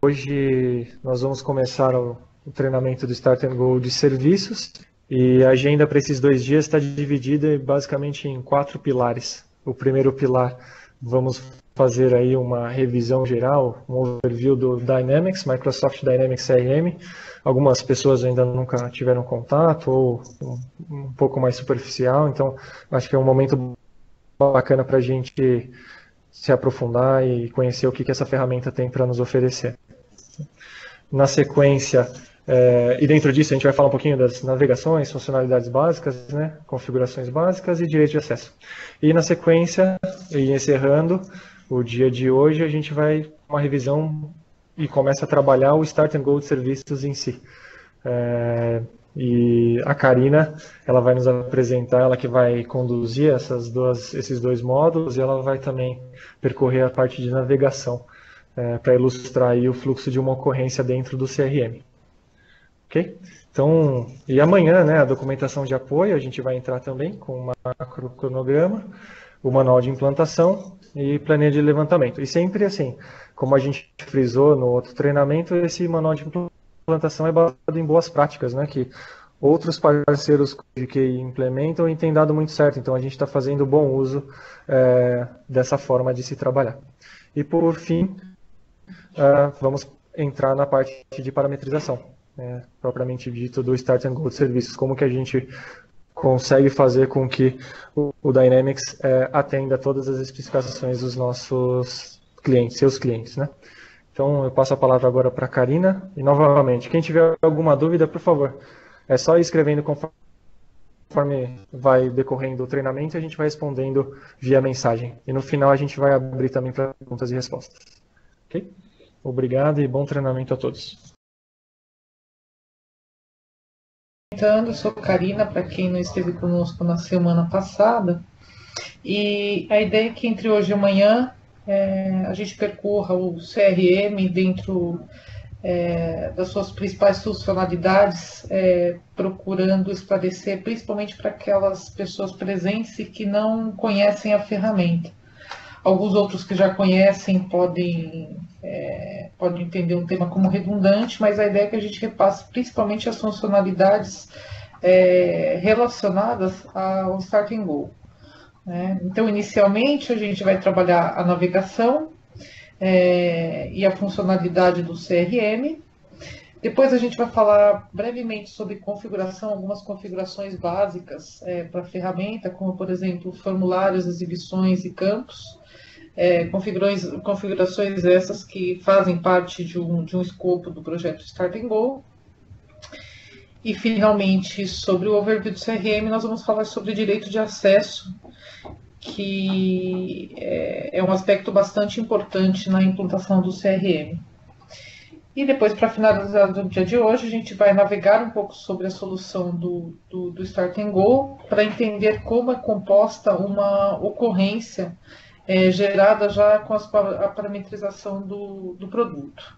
Hoje nós vamos começar o treinamento do Start and Go de serviços e a agenda para esses 2 dias está dividida basicamente em 4 pilares. O primeiro pilar, vamos fazer aí uma revisão geral, um overview do Dynamics, Microsoft Dynamics CRM. Algumas pessoas ainda nunca tiveram contato ou um pouco mais superficial, então acho que é um momento bacana para a gente se aprofundar e conhecer o que essa ferramenta tem para nos oferecer. Na sequência, e dentro disso a gente vai falar um pouquinho das navegações, funcionalidades básicas, né, configurações básicas e direito de acesso. E na sequência, e encerrando o dia de hoje, a gente vai uma revisão e começa a trabalhar o Start and Go de serviços em si. E a Karina, ela vai nos apresentar, ela que vai conduzir esses 2 módulos, e ela vai também percorrer a parte de navegação, para ilustrar aí o fluxo de uma ocorrência dentro do CRM. Ok? Então, e amanhã, né, a documentação de apoio, a gente vai entrar também com um macro cronograma, o manual de implantação e planilha de levantamento. E sempre assim, como a gente frisou no outro treinamento, esse manual de implantação é baseado em boas práticas, né, que outros parceiros que implementam e têm dado muito certo. Então, a gente está fazendo bom uso dessa forma de se trabalhar. E, por fim, vamos entrar na parte de parametrização, propriamente dito, do Start and Go de serviços. Como que a gente consegue fazer com que o Dynamics atenda todas as especificações dos nossos clientes, seus clientes, né? Então, eu passo a palavra agora para a Karina. E, novamente, quem tiver alguma dúvida, por favor, é só ir escrevendo conforme vai decorrendo o treinamento, a gente vai respondendo via mensagem. E no final a gente vai abrir também para perguntas e respostas. Ok? Obrigado e bom treinamento a todos. Eu sou Karina, para quem não esteve conosco na semana passada, e a ideia é que entre hoje e amanhã a gente percorra o CRM dentro das suas principais funcionalidades, procurando esclarecer, principalmente para aquelas pessoas presentes e que não conhecem a ferramenta. Alguns outros que já conhecem podem entender um tema como redundante, mas a ideia é que a gente repasse principalmente as funcionalidades relacionadas ao Start and Go. Então, inicialmente, a gente vai trabalhar a navegação e a funcionalidade do CRM. Depois a gente vai falar brevemente sobre configuração, algumas configurações básicas para a ferramenta, como, por exemplo, formulários, exibições e campos. Configurações essas que fazem parte de um escopo do projeto Start and Go. E, finalmente, sobre o overview do CRM, nós vamos falar sobre direito de acesso, que é um aspecto bastante importante na implantação do CRM. E depois, para finalizar o dia de hoje, a gente vai navegar um pouco sobre a solução do Start and Go, para entender como é composta uma ocorrência gerada já com a parametrização do produto.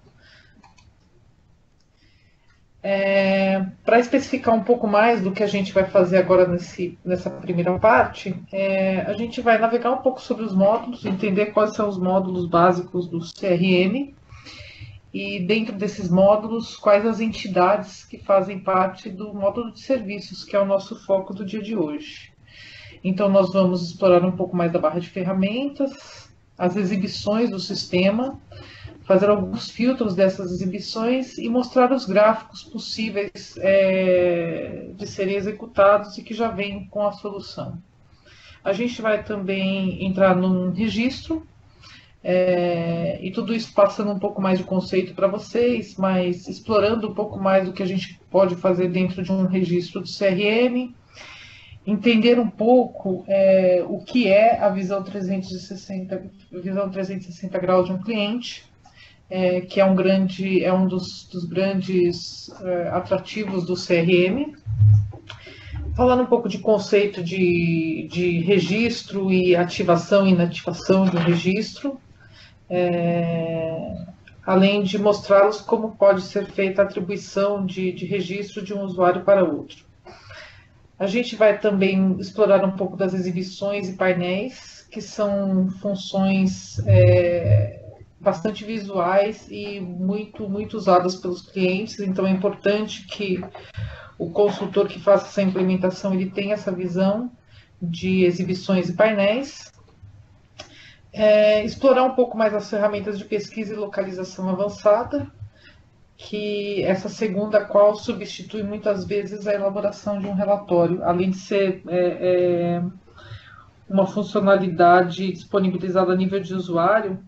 Para especificar um pouco mais do que a gente vai fazer agora nessa primeira parte, a gente vai navegar um pouco sobre os módulos, entender quais são os módulos básicos do CRM e, dentro desses módulos, quais as entidades que fazem parte do módulo de serviços, que é o nosso foco do dia de hoje. Então, nós vamos explorar um pouco mais da barra de ferramentas, as exibições do sistema, fazer alguns filtros dessas exibições e mostrar os gráficos possíveis de serem executados e que já vêm com a solução. A gente vai também entrar num registro, e tudo isso passando um pouco mais de conceito para vocês, mas explorando um pouco mais do que a gente pode fazer dentro de um registro do CRM, entender um pouco o que é a visão 360 graus de um cliente, que é um dos grandes atrativos do CRM. Falando um pouco de conceito de registro e ativação e inativação do registro, além de mostrá-los como pode ser feita a atribuição de registro de um usuário para outro. A gente vai também explorar um pouco das exibições e painéis, que são funções bastante visuais e muito usadas pelos clientes, então é importante que o consultor que faça essa implementação ele tenha essa visão de exibições e painéis. Explorar um pouco mais as ferramentas de pesquisa e localização avançada, que essa segunda qual substitui muitas vezes a elaboração de um relatório, além de ser uma funcionalidade disponibilizada a nível de usuário,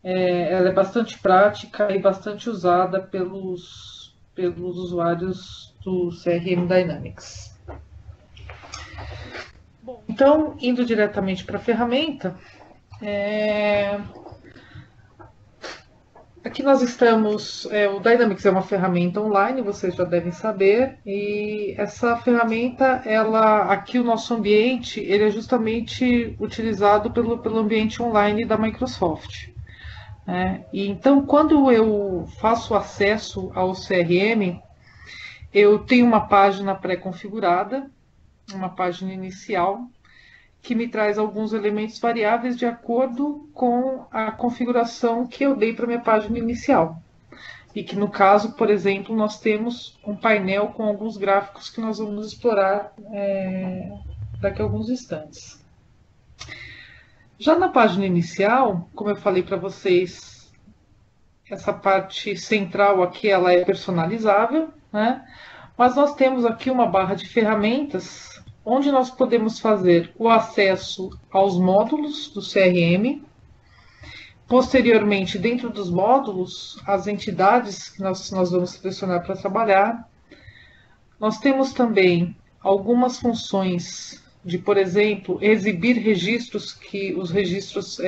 ela é bastante prática e bastante usada pelos usuários do CRM Dynamics. Bom, então, indo diretamente para a ferramenta, aqui nós estamos, o Dynamics é uma ferramenta online, vocês já devem saber, e essa ferramenta, aqui o nosso ambiente, ele é justamente utilizado pelo ambiente online da Microsoft. E então, quando eu faço acesso ao CRM, eu tenho uma página pré-configurada, uma página inicial, que me traz alguns elementos variáveis de acordo com a configuração que eu dei para a minha página inicial. E que, no caso, por exemplo, nós temos um painel com alguns gráficos que nós vamos explorar daqui a alguns instantes. Já na página inicial, como eu falei para vocês, essa parte central aqui ela é personalizável, né? Mas nós temos aqui uma barra de ferramentas onde nós podemos fazer o acesso aos módulos do CRM. Posteriormente, dentro dos módulos, as entidades que nós vamos selecionar para trabalhar. Nós temos também algumas funções de, por exemplo, exibir registros, os registros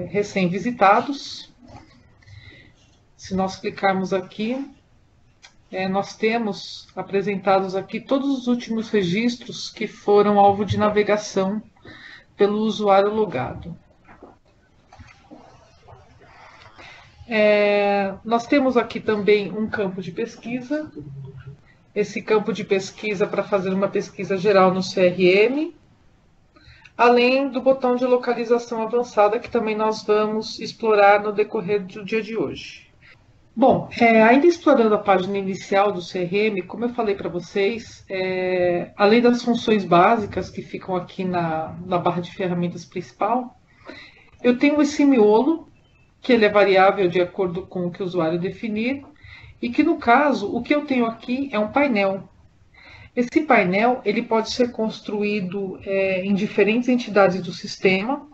recém-visitados. Se nós clicarmos aqui, nós temos apresentados aqui todos os últimos registros que foram alvo de navegação pelo usuário logado. Nós temos aqui também um campo de pesquisa. Esse campo de pesquisa para fazer uma pesquisa geral no CRM, além do botão de localização avançada, que também nós vamos explorar no decorrer do dia de hoje. Bom, ainda explorando a página inicial do CRM, como eu falei para vocês, além das funções básicas que ficam aqui na barra de ferramentas principal, eu tenho esse miolo, que ele é variável de acordo com o que o usuário definir, e que, no caso, o que eu tenho aqui é um painel. Esse painel ele pode ser construído em diferentes entidades do sistema,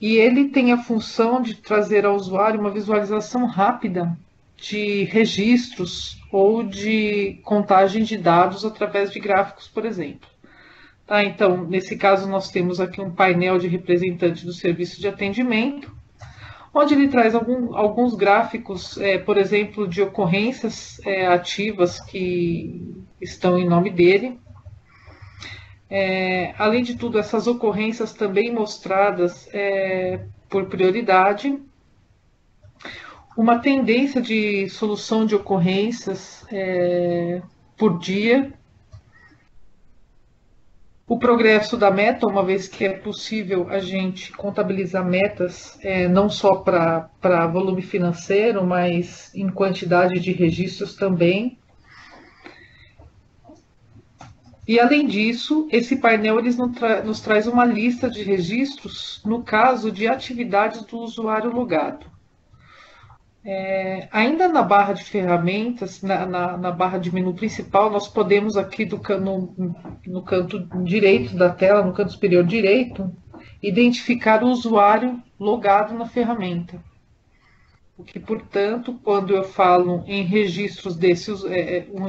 e ele tem a função de trazer ao usuário uma visualização rápida de registros ou de contagem de dados através de gráficos, por exemplo. Então, nesse caso, nós temos aqui um painel de representante do serviço de atendimento, onde ele traz alguns gráficos, por exemplo, de ocorrências ativas que estão em nome dele. Além de tudo, essas ocorrências também mostradas por prioridade. Uma tendência de solução de ocorrências por dia. O progresso da meta, uma vez que é possível a gente contabilizar metas, não só para volume financeiro, mas em quantidade de registros também. E, além disso, esse painel nos traz uma lista de registros no caso de atividades do usuário logado. Ainda na barra de ferramentas, na barra de menu principal, nós podemos aqui no canto direito da tela, no canto superior direito, identificar o usuário logado na ferramenta. O que, portanto, quando eu falo em registros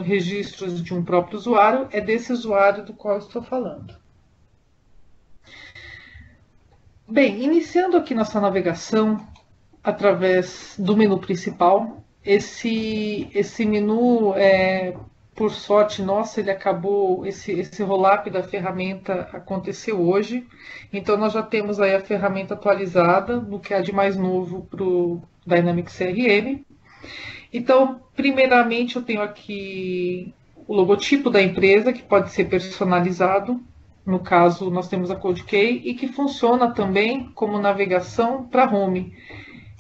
registros de um próprio usuário, é desse usuário do qual eu estou falando. Bem, iniciando aqui nossa navegação, através do menu principal. Esse menu, por sorte nossa, ele acabou, esse roll-up da ferramenta aconteceu hoje, então nós já temos aí a ferramenta atualizada, no que há de mais novo para o Dynamics CRM. Então, primeiramente, eu tenho aqui o logotipo da empresa, que pode ser personalizado. No caso, nós temos a CodeKey, e que funciona também como navegação para home.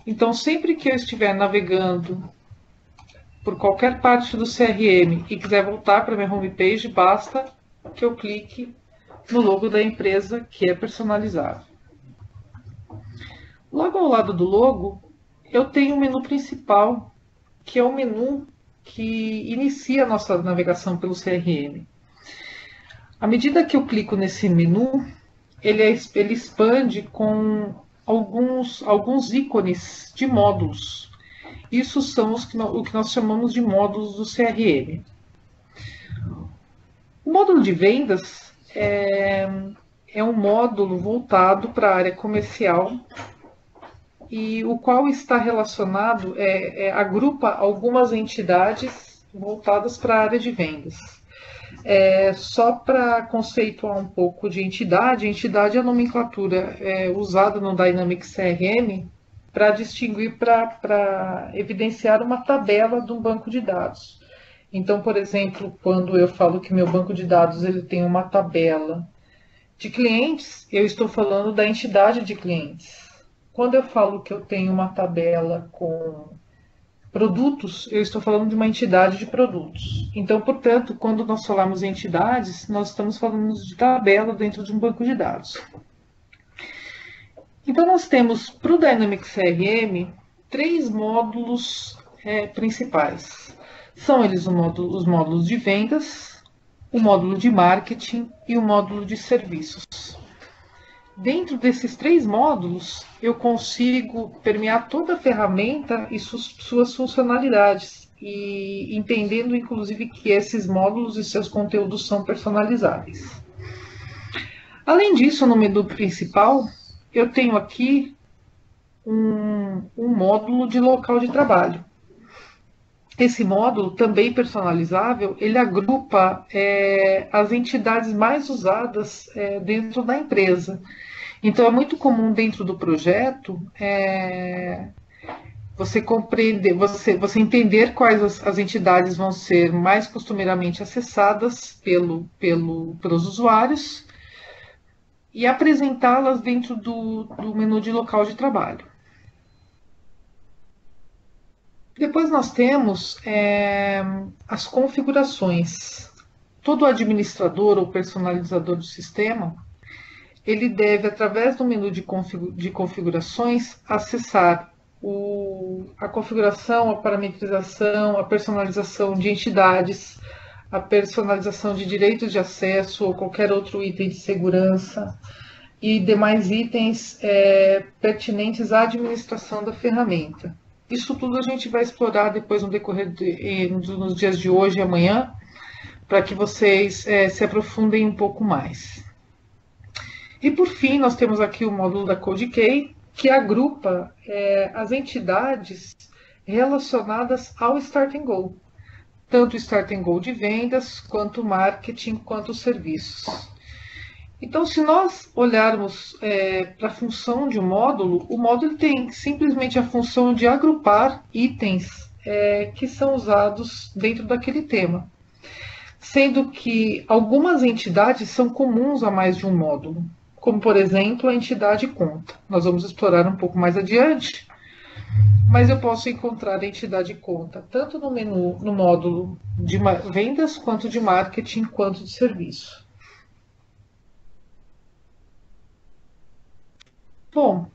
Então, sempre que eu estiver navegando por qualquer parte do CRM e quiser voltar para minha homepage, basta que eu clique no logo da empresa, que é personalizável. Logo ao lado do logo, eu tenho o menu principal, que é o menu que inicia a nossa navegação pelo CRM. À medida que eu clico nesse menu, ele expande com alguns ícones de módulos. Isso são o que nós chamamos de módulos do CRM. O módulo de vendas é um módulo voltado para a área comercial e o qual está relacionado, agrupa algumas entidades voltadas para a área de vendas. Só para conceituar um pouco de entidade, entidade é a nomenclatura usada no Dynamics CRM para distinguir, para evidenciar uma tabela de um banco de dados. Então, por exemplo, quando eu falo que meu banco de dados ele tem uma tabela de clientes, eu estou falando da entidade de clientes. Quando eu falo que eu tenho uma tabela com produtos, eu estou falando de uma entidade de produtos. Então, portanto, quando nós falamos em entidades, nós estamos falando de tabela dentro de um banco de dados. Então, nós temos para o Dynamics CRM 3 módulos principais. São eles os módulos de vendas, o módulo de marketing e o módulo de serviços. Dentro desses 3 módulos, eu consigo permear toda a ferramenta e suas funcionalidades, e entendendo, inclusive, que esses módulos e seus conteúdos são personalizáveis. Além disso, no menu principal, eu tenho aqui um módulo de local de trabalho. Esse módulo, também personalizável, ele agrupa as entidades mais usadas dentro da empresa. Então, é muito comum dentro do projeto você compreender, você entender quais as entidades vão ser mais costumeiramente acessadas pelos usuários e apresentá-las dentro do menu de local de trabalho. Depois nós temos as configurações. Todo administrador ou personalizador do sistema, ele deve, através do menu de configurações, acessar a configuração, a parametrização, a personalização de entidades, a personalização de direitos de acesso ou qualquer outro item de segurança e demais itens pertinentes à administração da ferramenta. Isso tudo a gente vai explorar depois no decorrer nos dias de hoje e amanhã, para que vocês se aprofundem um pouco mais. E por fim, nós temos aqui o módulo da CodeKey, que agrupa as entidades relacionadas ao Start and Go. Tanto o Start and Go de vendas, quanto o marketing, quanto os serviços. Então, se nós olharmos para a função de um módulo, o módulo tem simplesmente a função de agrupar itens que são usados dentro daquele tema. Sendo que algumas entidades são comuns a mais de um módulo, como, por exemplo, a entidade conta. Nós vamos explorar um pouco mais adiante, mas eu posso encontrar a entidade conta tanto no menu, no módulo de vendas, quanto de marketing, quanto de serviço. Bom,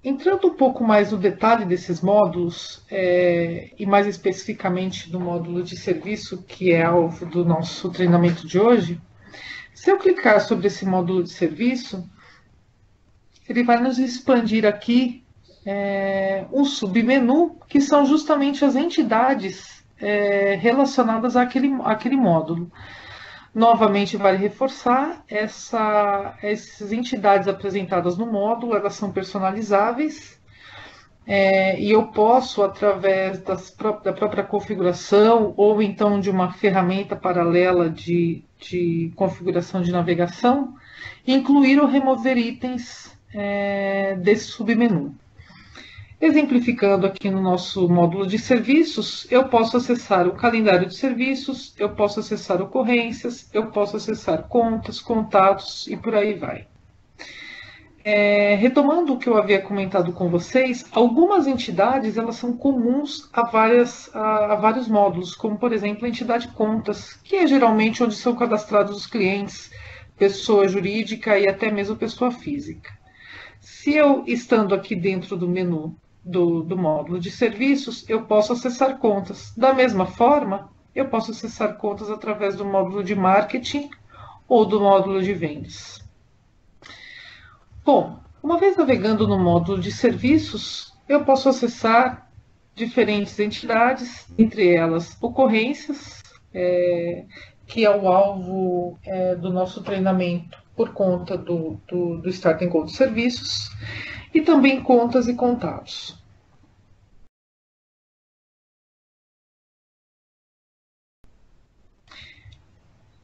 entrando um pouco mais no detalhe desses módulos, e mais especificamente do módulo de serviço, que é alvo do nosso treinamento de hoje, se eu clicar sobre esse módulo de serviço, ele vai nos expandir aqui um submenu, que são justamente as entidades relacionadas àquele módulo. Novamente, vale reforçar, essas entidades apresentadas no módulo, elas são personalizáveis, e eu posso, através da própria configuração, ou então de uma ferramenta paralela de configuração de navegação, incluir ou remover itens desse submenu. Exemplificando aqui no nosso módulo de serviços, eu posso acessar o calendário de serviços, eu posso acessar ocorrências, eu posso acessar contas, contatos e por aí vai. Retomando o que eu havia comentado com vocês, algumas entidades elas são comuns a vários módulos, como por exemplo a entidade contas, que é geralmente onde são cadastrados os clientes, pessoa jurídica e até mesmo pessoa física. Se eu, estando aqui dentro do menu do módulo de serviços, eu posso acessar contas. Da mesma forma, eu posso acessar contas através do módulo de marketing ou do módulo de vendas. Bom, uma vez navegando no módulo de serviços, eu posso acessar diferentes entidades, entre elas ocorrências, que é o alvo do nosso treinamento por conta do Start and Go de serviços, e também contas e contados.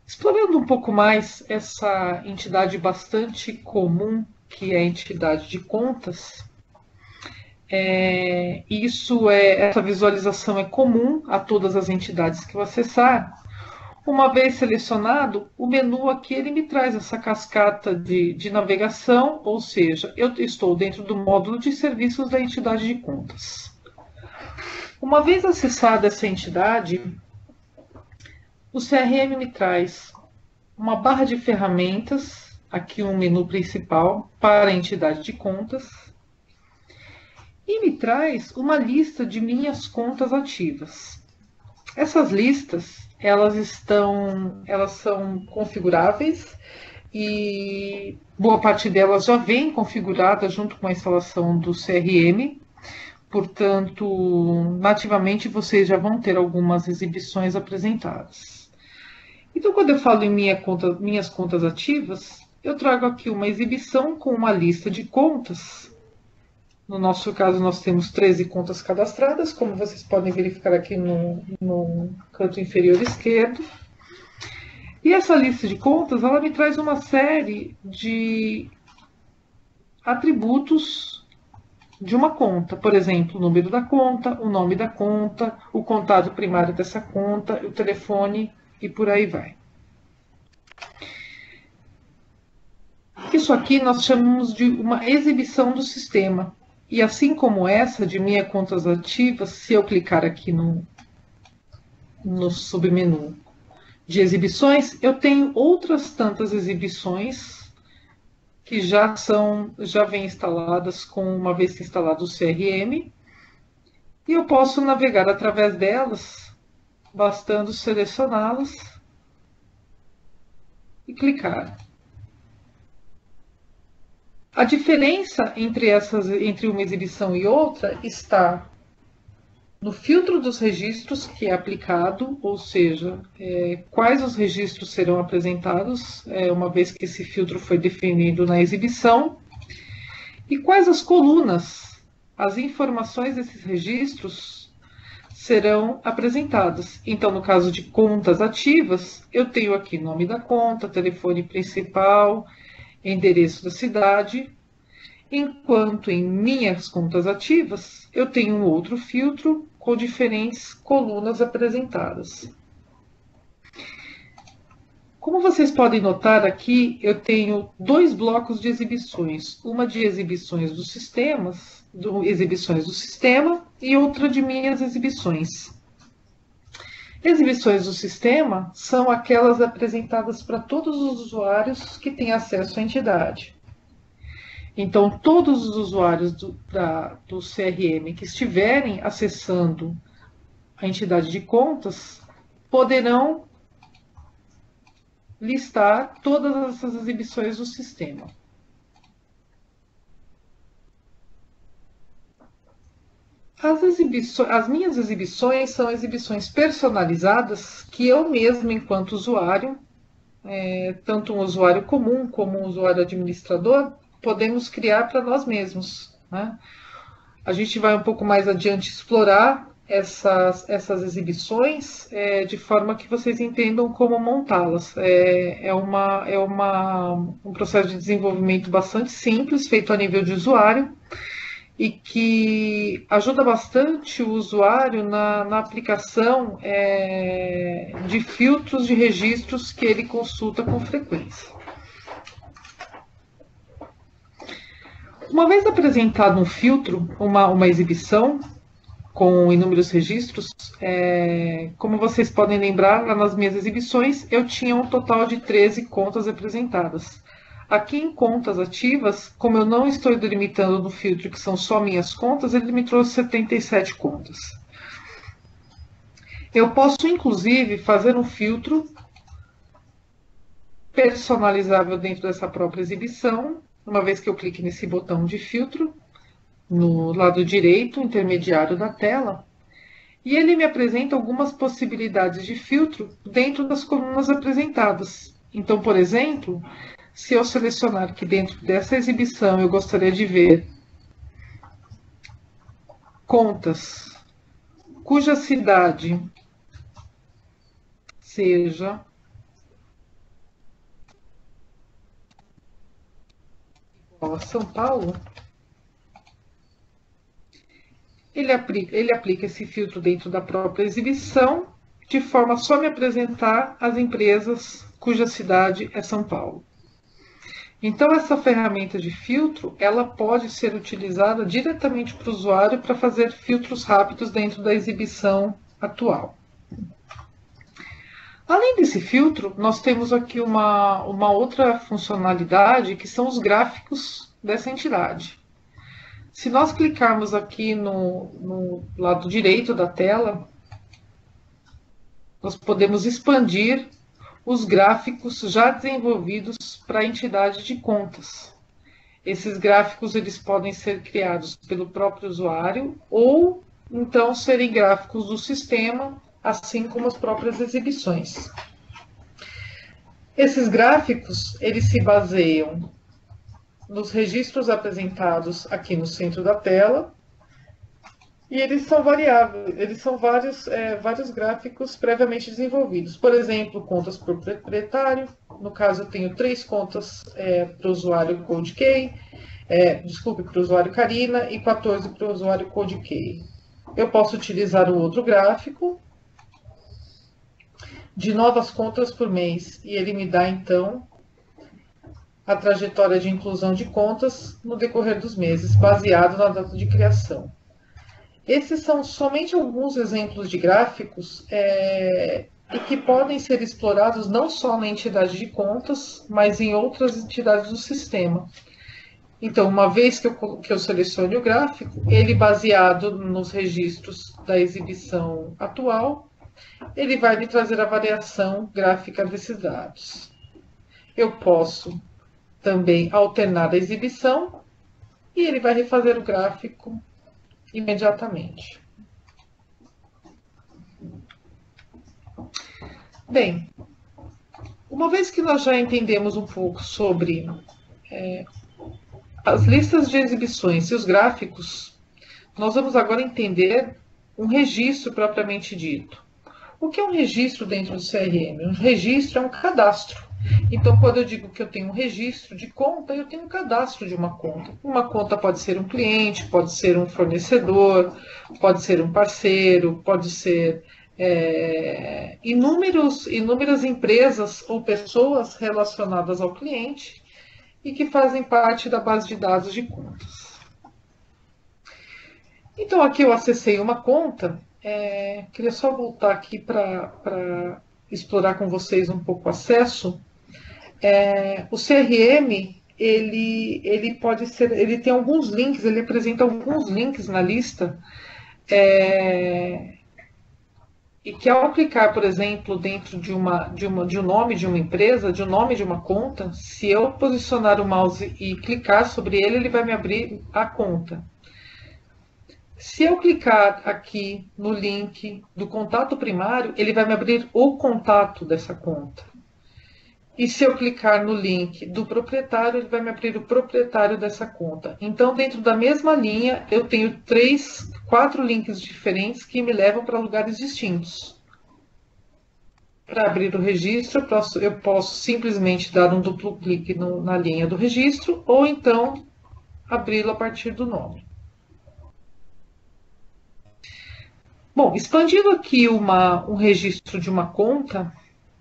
Explorando um pouco mais essa entidade bastante comum, que é a entidade de contas, essa visualização é comum a todas as entidades que eu acessar. Uma vez selecionado, o menu aqui ele me traz essa cascata de navegação, ou seja, eu estou dentro do módulo de serviços da entidade de contas. Uma vez acessada essa entidade, o CRM me traz uma barra de ferramentas, aqui um menu principal para a entidade de contas, e me traz uma lista de minhas contas ativas. Essas listas elas são configuráveis e boa parte delas já vem configurada junto com a instalação do CRM. Portanto, nativamente vocês já vão ter algumas exibições apresentadas. Então, quando eu falo em minhas contas ativas, eu trago aqui uma exibição com uma lista de contas. No nosso caso, nós temos 13 contas cadastradas, como vocês podem verificar aqui no canto inferior esquerdo. E essa lista de contas, ela me traz uma série de atributos de uma conta. Por exemplo, o número da conta, o nome da conta, o contato primário dessa conta, o telefone e por aí vai. Isso aqui nós chamamos de uma exibição do sistema. E assim como essa de minhas contas ativas, se eu clicar aqui no submenu de exibições, eu tenho outras tantas exibições que já vêm instaladas uma vez instalado o CRM, e eu posso navegar através delas, bastando selecioná-las e clicar. A diferença entre uma exibição e outra está no filtro dos registros que é aplicado, ou seja, quais os registros serão apresentados, uma vez que esse filtro foi definido na exibição, e quais as colunas, as informações desses registros serão apresentadas. Então, no caso de contas ativas, eu tenho aqui nome da conta, telefone principal, endereço da cidade, enquanto em minhas contas ativas eu tenho um outro filtro com diferentes colunas apresentadas. Como vocês podem notar aqui, eu tenho dois blocos de exibições, uma de exibições do sistema e outra de minhas exibições. Exibições do sistema são aquelas apresentadas para todos os usuários que têm acesso à entidade. Então, todos os usuários do CRM que estiverem acessando a entidade de contas poderão listar todas essas exibições do sistema. As minhas exibições são exibições personalizadas que eu mesmo, enquanto usuário, tanto um usuário comum como um usuário administrador, podemos criar para nós mesmos, né? A gente vai um pouco mais adiante explorar essas exibições de forma que vocês entendam como montá-las. Um processo de desenvolvimento bastante simples, feito a nível de usuário, e que ajuda bastante o usuário na aplicação de filtros de registros que ele consulta com frequência. Uma vez apresentado um filtro, uma exibição com inúmeros registros, como vocês podem lembrar, lá nas minhas exibições eu tinha um total de 13 contas apresentadas. Aqui em contas ativas, como eu não estou delimitando no filtro que são só minhas contas, ele me trouxe 77 contas. Eu posso, inclusive, fazer um filtro personalizável dentro dessa própria exibição, uma vez que eu clique nesse botão de filtro, no lado direito, intermediário da tela, e ele me apresenta algumas possibilidades de filtro dentro das colunas apresentadas. Então, por exemplo, se eu selecionar que dentro dessa exibição eu gostaria de ver contas cuja cidade seja igual a São Paulo, ele aplica esse filtro dentro da própria exibição, de forma a só me apresentar as empresas cuja cidade é São Paulo. Então, essa ferramenta de filtro, ela pode ser utilizada diretamente para o usuário para fazer filtros rápidos dentro da exibição atual. Além desse filtro, nós temos aqui uma outra funcionalidade, que são os gráficos dessa entidade. Se nós clicarmos aqui no lado direito da tela, nós podemos expandir os gráficos já desenvolvidos para a entidade de contas. Esses gráficos eles podem ser criados pelo próprio usuário ou então serem gráficos do sistema, assim como as próprias exibições. Esses gráficos eles se baseiam nos registros apresentados aqui no centro da tela, e eles são variáveis, eles são vários gráficos previamente desenvolvidos. Por exemplo, contas por proprietário, no caso eu tenho 3 contas para o usuário CodeKey, para o usuário Karina e 14 para o usuário CodeKey. Eu posso utilizar o outro gráfico de novas contas por mês, e ele me dá então a trajetória de inclusão de contas no decorrer dos meses, baseado na data de criação. Esses são somente alguns exemplos de gráficos e que podem ser explorados não só na entidade de contas, mas em outras entidades do sistema. Então, uma vez que eu selecione o gráfico, ele baseado nos registros da exibição atual, ele vai me trazer a variação gráfica desses dados. Eu posso também alternar a exibição e ele vai refazer o gráfico imediatamente. Bem, uma vez que nós já entendemos um pouco sobre as listas de exibições e os gráficos, nós vamos agora entender um registro propriamente dito. O que é um registro dentro do CRM? Um registro é um cadastro. Então, quando eu digo que eu tenho um registro de conta, eu tenho um cadastro de uma conta. Uma conta pode ser um cliente, pode ser um fornecedor, pode ser um parceiro, pode ser inúmeras empresas ou pessoas relacionadas ao cliente e que fazem parte da base de dados de contas. Então, aqui eu acessei uma conta. Queria só voltar aqui para explorar com vocês um pouco o acesso. O CRM, ele tem alguns links, ele apresenta alguns links na lista, e que ao clicar, por exemplo, dentro de um nome de uma empresa, de um nome de uma conta, se eu posicionar o mouse e clicar sobre ele, ele vai me abrir a conta. Se eu clicar aqui no link do contato primário, ele vai me abrir o contato dessa conta. E se eu clicar no link do proprietário, ele vai me abrir o proprietário dessa conta. Então, dentro da mesma linha, eu tenho 4 links diferentes que me levam para lugares distintos. Para abrir o registro, eu posso simplesmente dar um duplo clique na linha do registro, ou então abri-lo a partir do nome. Bom, expandindo aqui um registro de uma conta,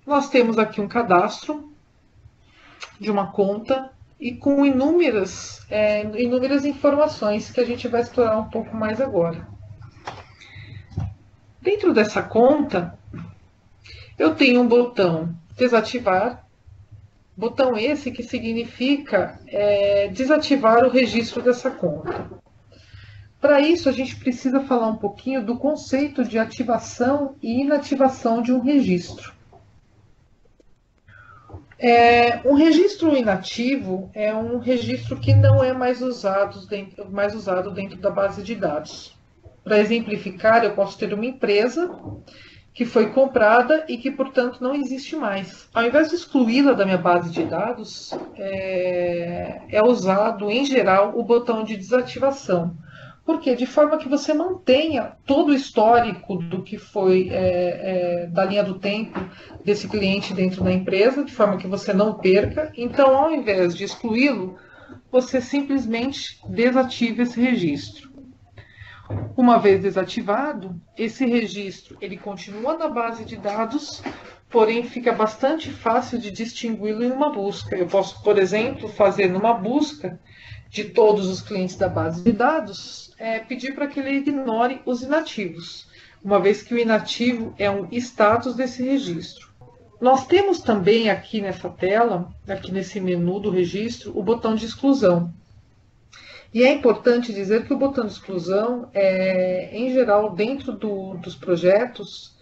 nós temos aqui um cadastro de uma conta e com inúmeras informações que a gente vai explorar um pouco mais agora. Dentro dessa conta, eu tenho um botão desativar, botão esse que significa desativar o registro dessa conta. Para isso, a gente precisa falar um pouquinho do conceito de ativação e inativação de um registro. Um registro inativo é um registro que não é mais usado dentro da base de dados. Para exemplificar, eu posso ter uma empresa que foi comprada e que, portanto, não existe mais. Ao invés de excluí-la da minha base de dados, é usado, em geral, o botão de desativação. Por quê? De forma que você mantenha todo o histórico do que foi da linha do tempo desse cliente dentro da empresa, de forma que você não perca. Então, ao invés de excluí-lo, você simplesmente desativa esse registro. Uma vez desativado, esse registro ele continua na base de dados, porém fica bastante fácil de distingui-lo em uma busca. Eu posso, por exemplo, fazer numa busca de todos os clientes da base de dados, pedir para que ele ignore os inativos, uma vez que o inativo é um status desse registro. Nós temos também aqui nessa tela, aqui nesse menu do registro, o botão de exclusão. E é importante dizer que o botão de exclusão, em geral, dentro dos projetos,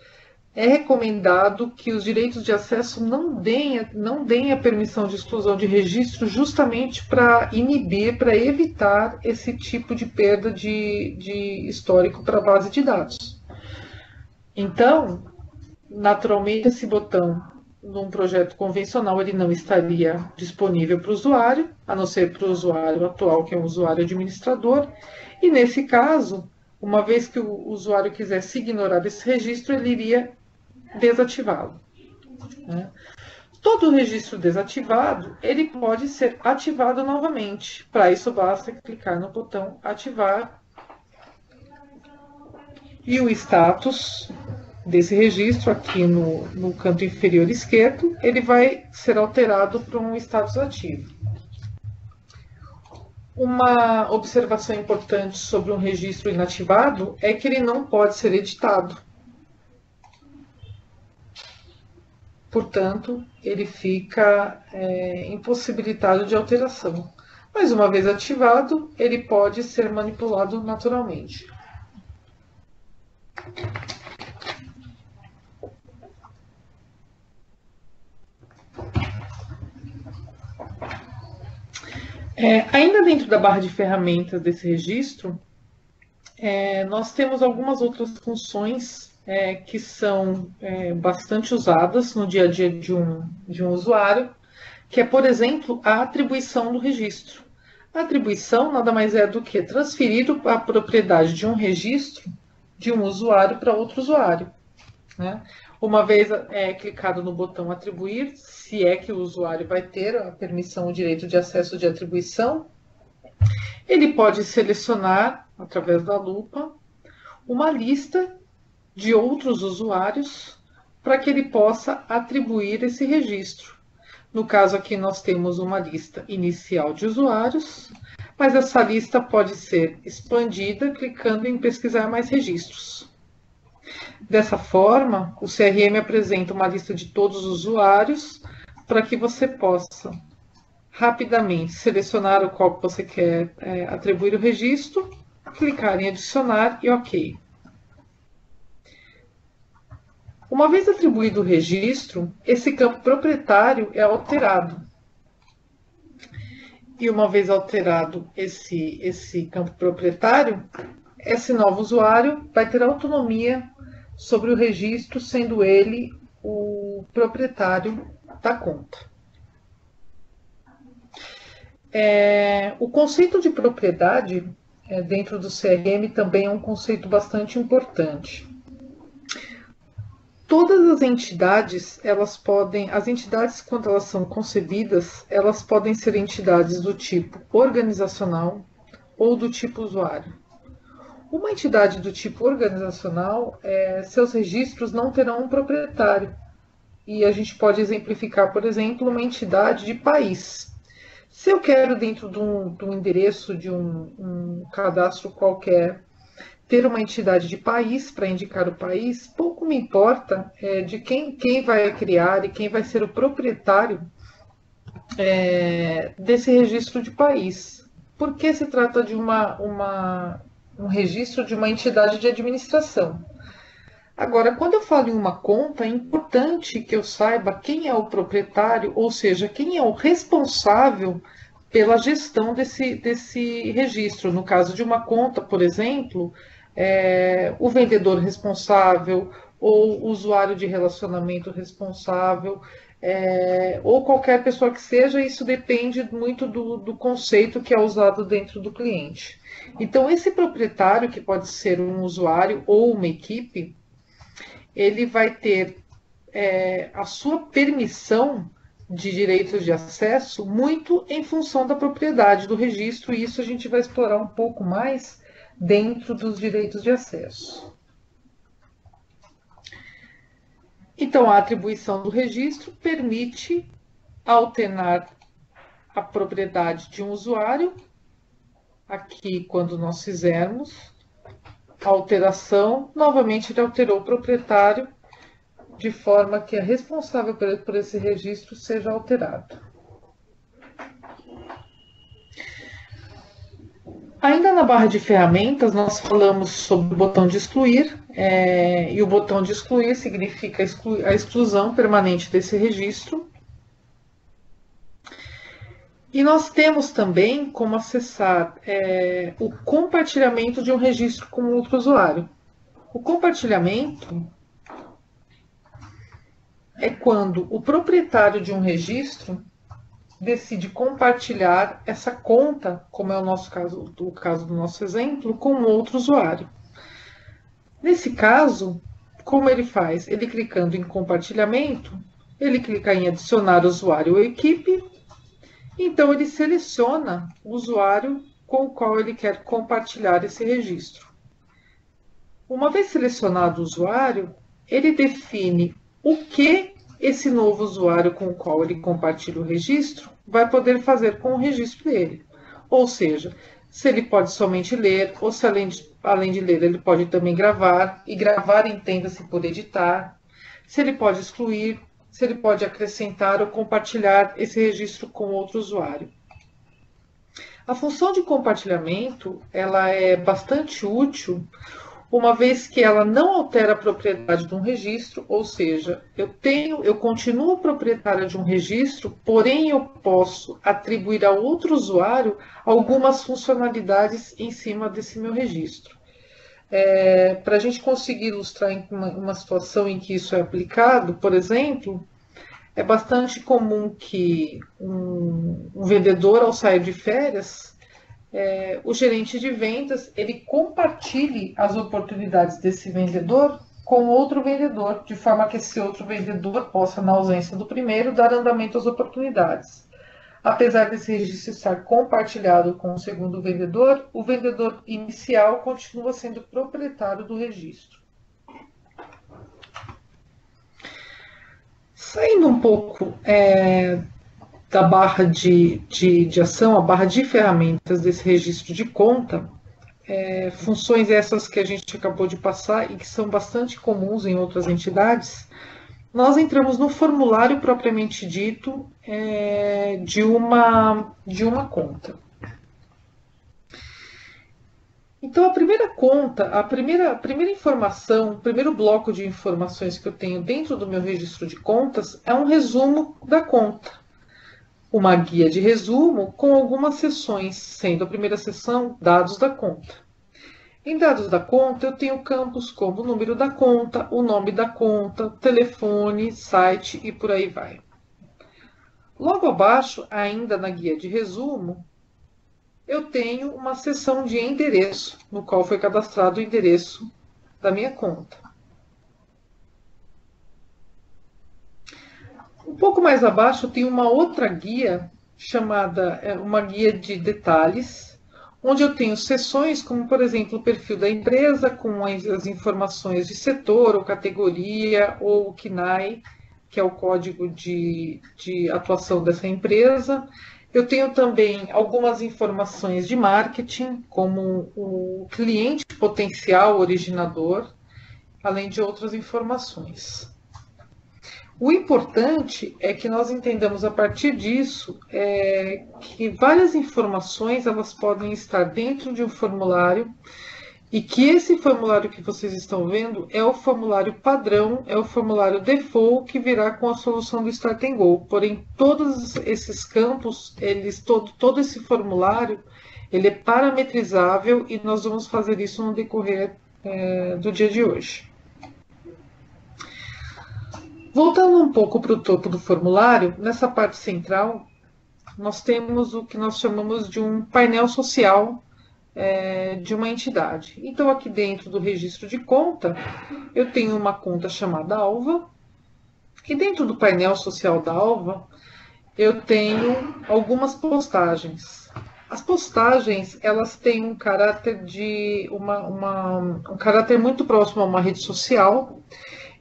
é recomendado que os direitos de acesso não deem a permissão de exclusão de registro justamente para inibir, para evitar esse tipo de perda de histórico para a base de dados. Então, naturalmente, esse botão, num projeto convencional, ele não estaria disponível para o usuário, a não ser para o usuário atual, que é um usuário administrador. E, nesse caso, uma vez que o usuário quisesse ignorar desse registro, ele iria desativá-lo. Todo registro desativado, ele pode ser ativado novamente. Para isso, basta clicar no botão ativar e o status desse registro, aqui no canto inferior esquerdo, ele vai ser alterado para um status ativo. Uma observação importante sobre um registro inativado é que ele não pode ser editado. Portanto, ele fica impossibilitado de alteração. Mas uma vez ativado, ele pode ser manipulado naturalmente. Ainda dentro da barra de ferramentas desse registro, nós temos algumas outras funções que são bastante usadas no dia a dia de um usuário, que é, por exemplo, a atribuição do registro. A atribuição nada mais é do que transferir a propriedade de um registro de um usuário para outro usuário. Uma vez clicado no botão atribuir, se é que o usuário vai ter a permissão, o direito de acesso de atribuição, ele pode selecionar, através da lupa, uma lista de outros usuários para que ele possa atribuir esse registro. No caso aqui nós temos uma lista inicial de usuários, mas essa lista pode ser expandida clicando em pesquisar mais registros. Dessa forma, o CRM apresenta uma lista de todos os usuários para que você possa rapidamente selecionar o qual você quer atribuir o registro, clicar em adicionar e OK. Uma vez atribuído o registro, esse campo proprietário é alterado. E uma vez alterado esse campo proprietário, esse novo usuário vai ter autonomia sobre o registro, sendo ele o proprietário da conta. O conceito de propriedade dentro do CRM também é um conceito bastante importante. Todas as entidades, as entidades, quando elas são concebidas, elas podem ser entidades do tipo organizacional ou do tipo usuário. Uma entidade do tipo organizacional, seus registros não terão um proprietário. E a gente pode exemplificar, por exemplo, uma entidade de país. Se eu quero, dentro de um endereço de um cadastro qualquer, ter uma entidade de país para indicar o país, pouco me importa de quem vai criar e quem vai ser o proprietário desse registro de país. Porque se trata de um registro de uma entidade de administração. Agora, quando eu falo em uma conta, é importante que eu saiba quem é o proprietário, ou seja, quem é o responsável pela gestão desse registro. No caso de uma conta, por exemplo, o vendedor responsável, ou o usuário de relacionamento responsável, ou qualquer pessoa que seja, isso depende muito do conceito que é usado dentro do cliente. Então, esse proprietário, que pode ser um usuário ou uma equipe, ele vai ter a sua permissão de direitos de acesso muito em função da propriedade do registro, e isso a gente vai explorar um pouco mais dentro dos direitos de acesso. Então, a atribuição do registro permite alternar a propriedade de um usuário. Aqui, quando nós fizermos a alteração, novamente ele alterou o proprietário, de forma que a responsável por esse registro seja alterado. Ainda na barra de ferramentas, nós falamos sobre o botão de excluir, e o botão de excluir significa a exclusão permanente desse registro. E nós temos também como acessar o compartilhamento de um registro com outro usuário. O compartilhamento é quando o proprietário de um registro decide compartilhar essa conta, como é o caso do nosso exemplo, com outro usuário. Nesse caso, como ele faz? Ele clicando em compartilhamento, ele clica em adicionar usuário ou equipe, então ele seleciona o usuário com o qual ele quer compartilhar esse registro. Uma vez selecionado o usuário, ele define o que esse novo usuário com o qual ele compartilha o registro vai poder fazer com o registro dele. Ou seja, se ele pode somente ler, ou se além de ler, ele pode também gravar, e gravar entenda-se por editar, se ele pode excluir, se ele pode acrescentar ou compartilhar esse registro com outro usuário. A função de compartilhamento ela é bastante útil, uma vez que ela não altera a propriedade de um registro, ou seja, eu continuo proprietário de um registro, porém eu posso atribuir a outro usuário algumas funcionalidades em cima desse meu registro. Para a gente conseguir ilustrar em uma situação em que isso é aplicado, por exemplo, é bastante comum que um vendedor, ao sair de férias, o gerente de vendas ele compartilhe as oportunidades desse vendedor com outro vendedor, de forma que esse outro vendedor possa, na ausência do primeiro, dar andamento às oportunidades. Apesar desse registro estar compartilhado com o segundo vendedor, o vendedor inicial continua sendo proprietário do registro. Saindo um pouco da barra de ação, a barra de ferramentas desse registro de conta, funções essas que a gente acabou de passar e que são bastante comuns em outras entidades, nós entramos no formulário propriamente dito de uma conta. Então, a primeira conta, a primeira informação, o primeiro bloco de informações que eu tenho dentro do meu registro de contas é um resumo da conta. Uma guia de resumo com algumas seções, sendo a primeira seção dados da conta. Em dados da conta, eu tenho campos como o número da conta, o nome da conta, telefone, site e por aí vai. Logo abaixo, ainda na guia de resumo, eu tenho uma seção de endereço, no qual foi cadastrado o endereço da minha conta. Um pouco mais abaixo, eu tenho uma outra guia, chamada uma guia de detalhes, onde eu tenho seções como, por exemplo, o perfil da empresa, com as informações de setor ou categoria, ou o CNAE, que é o código de atuação dessa empresa. Eu tenho também algumas informações de marketing, como o cliente potencial originador, além de outras informações. O importante é que nós entendamos a partir disso que várias informações elas podem estar dentro de um formulário e que esse formulário que vocês estão vendo é o formulário padrão, é o formulário default que virá com a solução do Start and Go. Porém, todos esses campos, todo esse formulário, ele é parametrizável e nós vamos fazer isso no decorrer do dia de hoje. Voltando um pouco para o topo do formulário, nessa parte central, nós temos o que nós chamamos de um painel social de uma entidade. Então, aqui dentro do registro de conta, eu tenho uma conta chamada Alva, e dentro do painel social da Alva, eu tenho algumas postagens. As postagens, elas têm um caráter um caráter muito próximo a uma rede social,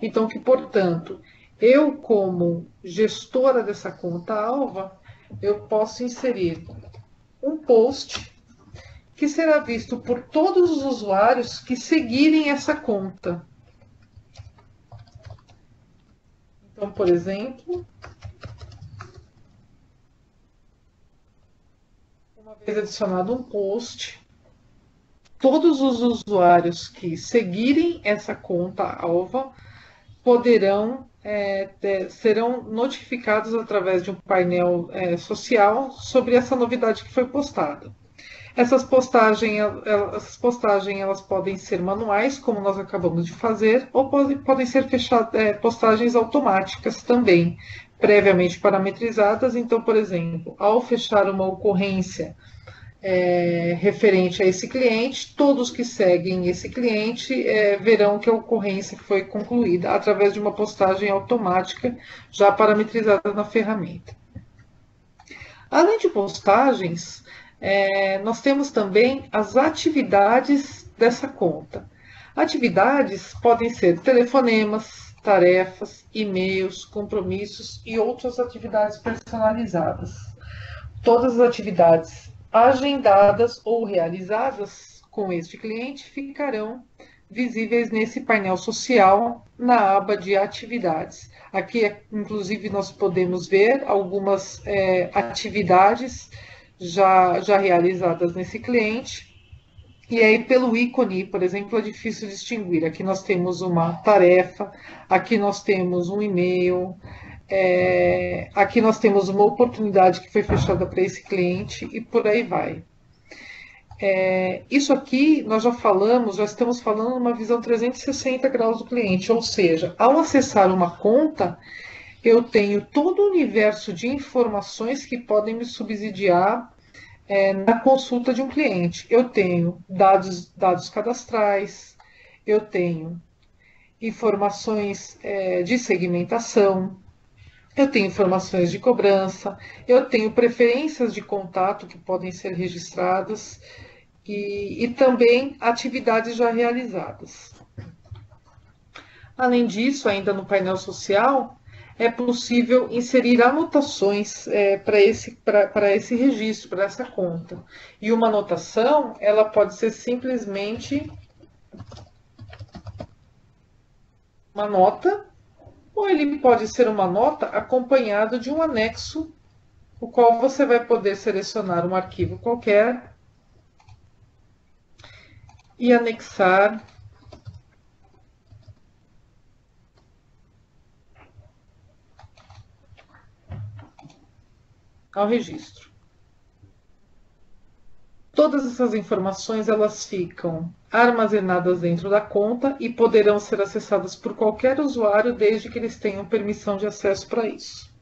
então que, portanto, eu, como gestora dessa conta Alva, eu posso inserir um post que será visto por todos os usuários que seguirem essa conta. Então, por exemplo, uma vez adicionado um post, todos os usuários que seguirem essa conta Alva serão notificados através de um painel social sobre essa novidade que foi postada. Essas postagens elas podem ser manuais, como nós acabamos de fazer, ou podem ser postagens automáticas também, previamente parametrizadas. Então, por exemplo, ao fechar uma ocorrência referente a esse cliente, todos que seguem esse cliente verão que a ocorrência foi concluída através de uma postagem automática já parametrizada na ferramenta. Além de postagens, nós temos também as atividades dessa conta. Atividades podem ser telefonemas, tarefas, e-mails, compromissos e outras atividades personalizadas. Todas as atividades agendadas ou realizadas com este cliente ficarão visíveis nesse painel social na aba de atividades. Aqui, inclusive, nós podemos ver algumas atividades já realizadas nesse cliente. E aí, pelo ícone, por exemplo, é difícil distinguir. Aqui nós temos uma tarefa, aqui nós temos um e-mail, aqui nós temos uma oportunidade que foi fechada para esse cliente e por aí vai. Isso aqui nós já estamos falando numa visão 360 graus do cliente, ou seja, ao acessar uma conta, eu tenho todo o universo de informações que podem me subsidiar na consulta de um cliente. Eu tenho dados cadastrais, eu tenho informações de segmentação, eu tenho informações de cobrança, eu tenho preferências de contato que podem ser registradas e também atividades já realizadas. Além disso, ainda no painel social, é possível inserir anotações para esse registro, para essa conta. E uma anotação, ela pode ser simplesmente uma nota, ou ele pode ser uma nota acompanhada de um anexo, o qual você vai poder selecionar um arquivo qualquer e anexar ao registro. Todas essas informações elas ficam armazenadas dentro da conta e poderão ser acessadas por qualquer usuário desde que eles tenham permissão de acesso para isso.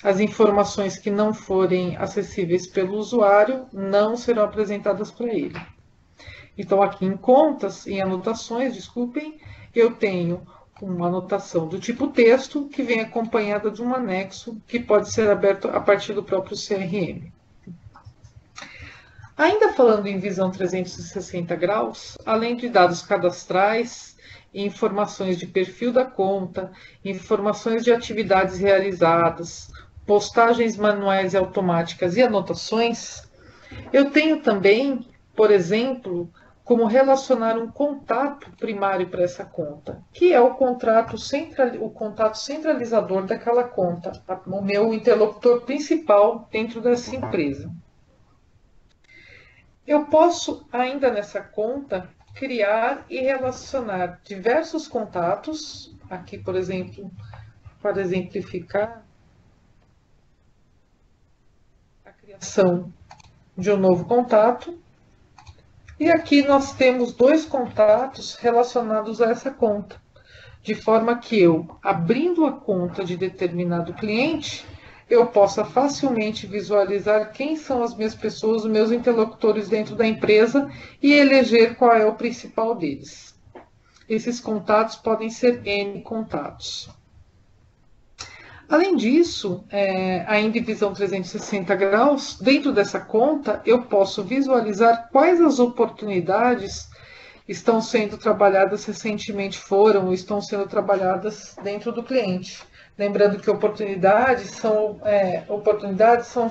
As informações que não forem acessíveis pelo usuário não serão apresentadas para ele. Então, aqui em contas, em anotações, desculpem, eu tenho uma anotação do tipo texto que vem acompanhada de um anexo que pode ser aberto a partir do próprio CRM. Ainda falando em visão 360 graus, além de dados cadastrais, informações de perfil da conta, informações de atividades realizadas, postagens manuais e automáticas e anotações, eu tenho também, por exemplo, como relacionar um contato primário para essa conta, que é o contato centralizador daquela conta, o meu interlocutor principal dentro dessa empresa. Eu posso, ainda nessa conta, criar e relacionar diversos contatos, aqui, por exemplo, para exemplificar a criação de um novo contato. E aqui nós temos dois contatos relacionados a essa conta, de forma que eu, abrindo a conta de determinado cliente, eu possa facilmente visualizar quem são as minhas pessoas, os meus interlocutores dentro da empresa e eleger qual é o principal deles. Esses contatos podem ser N contatos. Além disso, ainda em visão 360 graus, dentro dessa conta, eu posso visualizar quais as oportunidades estão sendo trabalhadas recentemente, foram ou estão sendo trabalhadas dentro do cliente. Lembrando que oportunidades são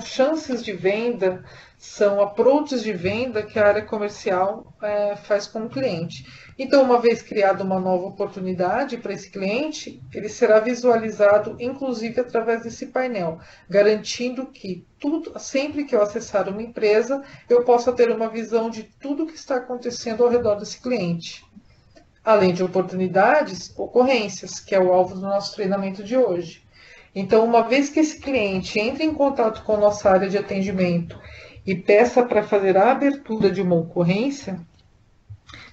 chances de venda, são approaches de venda que a área comercial faz com o cliente. Então, uma vez criada uma nova oportunidade para esse cliente, ele será visualizado, inclusive, através desse painel, garantindo que sempre que eu acessar uma empresa, eu possa ter uma visão de tudo que está acontecendo ao redor desse cliente. Além de oportunidades, ocorrências, que é o alvo do nosso treinamento de hoje. Então, uma vez que esse cliente entre em contato com a nossa área de atendimento e peça para fazer a abertura de uma ocorrência,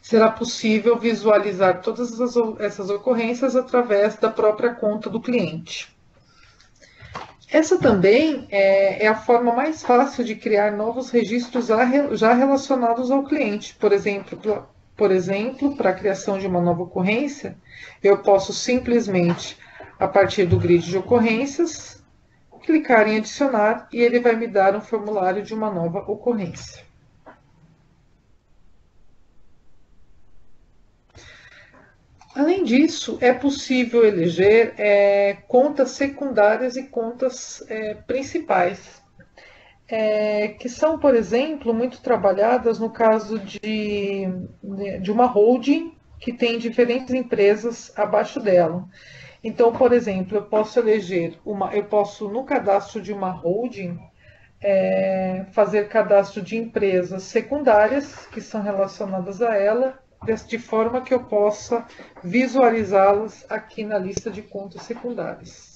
será possível visualizar todas essas ocorrências através da própria conta do cliente. Essa também é a forma mais fácil de criar novos registros já relacionados ao cliente. Por exemplo, para a criação de uma nova ocorrência, eu posso simplesmente, a partir do grid de ocorrências, clicar em adicionar e ele vai me dar um formulário de uma nova ocorrência. Além disso, é possível eleger contas secundárias e contas principais, que são, por exemplo, muito trabalhadas no caso de uma holding que tem diferentes empresas abaixo dela. Então, por exemplo, eu posso no cadastro de uma holding, fazer cadastro de empresas secundárias que são relacionadas a ela, de forma que eu possa visualizá-las aqui na lista de contas secundárias.